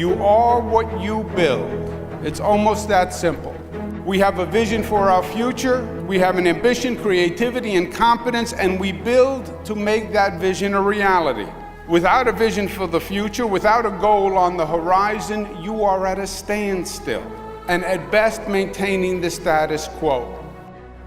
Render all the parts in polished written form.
You are what you build. It's almost that simple. We have a vision for our future, we have an ambition, creativity, and competence, and we build to make that vision a reality. Without a vision for the future, without a goal on the horizon, you are at a standstill, and at best maintaining the status quo.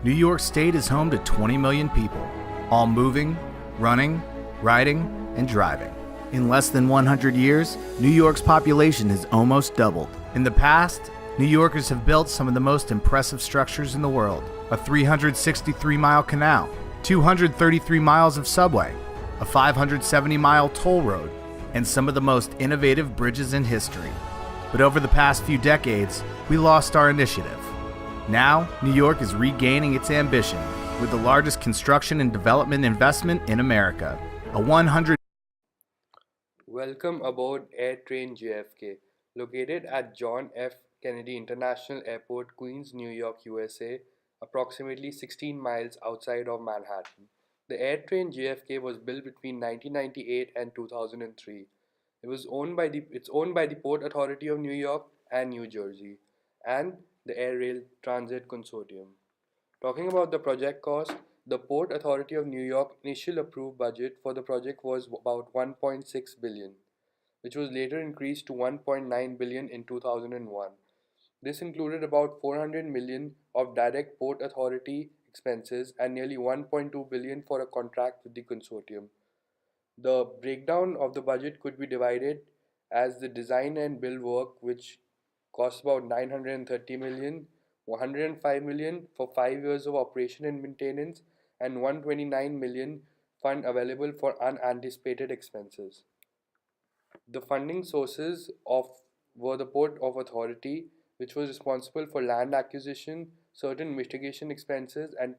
New York State is home to 20 million people, all moving, running, riding, and driving. In less than 100 years, New York's population has almost doubled. In the past, New Yorkers have built some of the most impressive structures in the world. A 363-mile canal, 233 miles of subway, a 570-mile toll road, and some of the most innovative bridges in history. But over the past few decades, we lost our initiative. Now, New York is regaining its ambition with the largest construction and development investment in America. A 100. Welcome aboard AirTrain JFK, located at John F. Kennedy International Airport, Queens, New York, USA, approximately 16 miles outside of Manhattan. The AirTrain JFK was built between 1998 and 2003. It's owned by the Port Authority of New York and New Jersey, and the Air Rail Transit Consortium. Talking about the project cost, the Port Authority of New York initial approved budget for the project was about 1.6 billion, which was later increased to 1.9 billion in 2001. This included about 400 million of direct Port Authority expenses and nearly 1.2 billion for a contract with the consortium. The breakdown of the budget could be divided as the design and build work, which cost about 930 million, 105 million for 5 years of operation and maintenance, and 129 million fund available for unanticipated expenses. The funding sources were the Port of Authority, which was responsible for land acquisition, certain mitigation expenses, and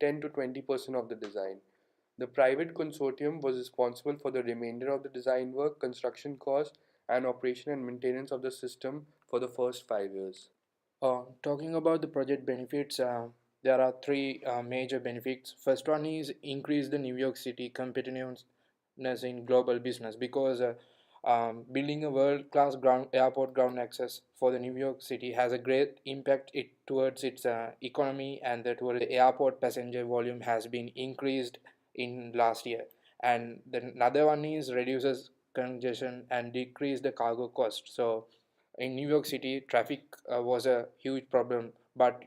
10 to 20% of the design. The private consortium was responsible for the remainder of the design work, construction costs, and operation and maintenance of the system for the first 5 years. Talking about the project benefits, there are three major benefits. First one is increase the New York City competitiveness in global business, because building a world-class airport ground access for the New York City has a great impact towards its economy, and towards the airport passenger volume has been increased in last year. And the another one is reduces congestion and decrease the cargo cost. So in New York City, traffic was a huge problem, but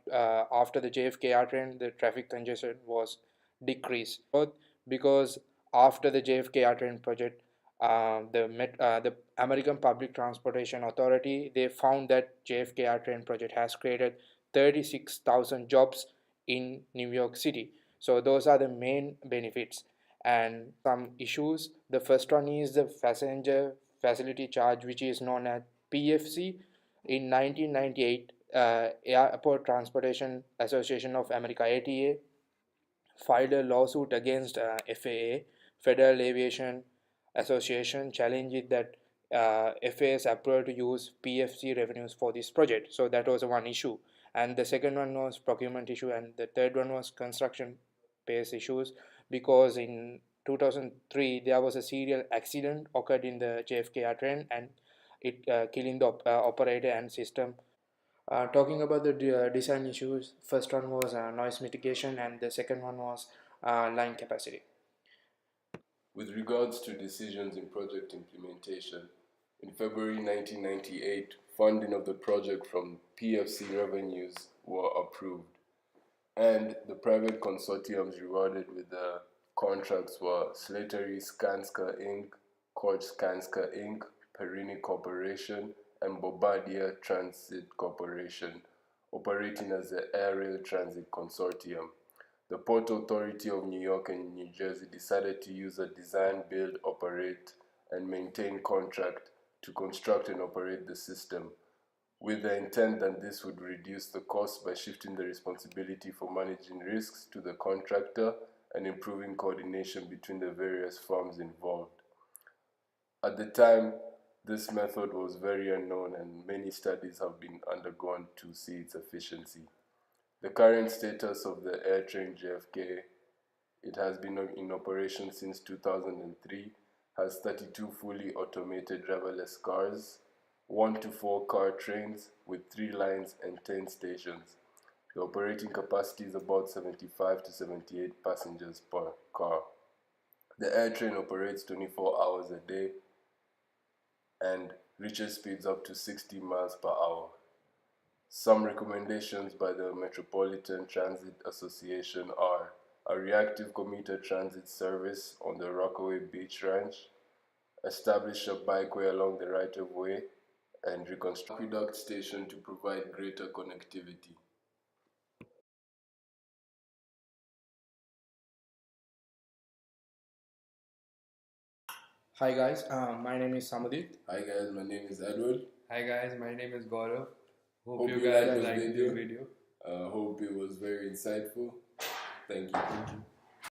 after the JFK AirTrain, the traffic congestion was decreased. Both because after the JFK AirTrain project, the American Public Transportation Authority, they found that JFK AirTrain project has created 36,000 jobs in New York City. So those are the main benefits. And some issues. The first one is the passenger facility charge, which is known as PFC. In 1998, Airport Transportation Association of America (ATA) filed a lawsuit against FAA, Federal Aviation Association, challenging that FAA's approval to use PFC revenues for this project. So that was one issue. And the second one was procurement issue, and the third one was construction pace issues, because in 2003 there was a serial accident occurred in the JFK AirTrain, and it killing the operator and system. Talking about the design issues, first one was noise mitigation, and the second one was line capacity. With regards to decisions in project implementation, in February 1998, funding of the project from PFC revenues were approved, and the private consortiums rewarded with the contracts were Slattery Skanska Inc., Koch Skanska Inc., Perini Corporation, and Bombardier Transit Corporation, operating as the Air Rail Transit Consortium. The Port Authority of New York and New Jersey decided to use a design, build, operate, and maintain contract to construct and operate the system, with the intent that this would reduce the cost by shifting the responsibility for managing risks to the contractor and improving coordination between the various firms involved. At the time, this method was very unknown, and many studies have been undergone to see its efficiency. The current status of the AirTrain JFK, it has been in operation since 2003, has 32 fully automated driverless cars, 1 to 4 car trains with 3 lines and 10 stations. The operating capacity is about 75 to 78 passengers per car. The AirTrain operates 24 hours a day and reaches speeds up to 60 miles per hour. Some recommendations by the Metropolitan Transit Association are a reactive commuter transit service on the Rockaway Beach Ranch, establish a bikeway along the right-of-way, and reconstruct aqueduct station to provide greater connectivity. Hi guys, my name is Samudith. Hi guys, my name is Edward. Hi guys, my name is Gaurav. Hope Hope you you guys liked this liked video. this video. Hope it was very insightful. Thank you.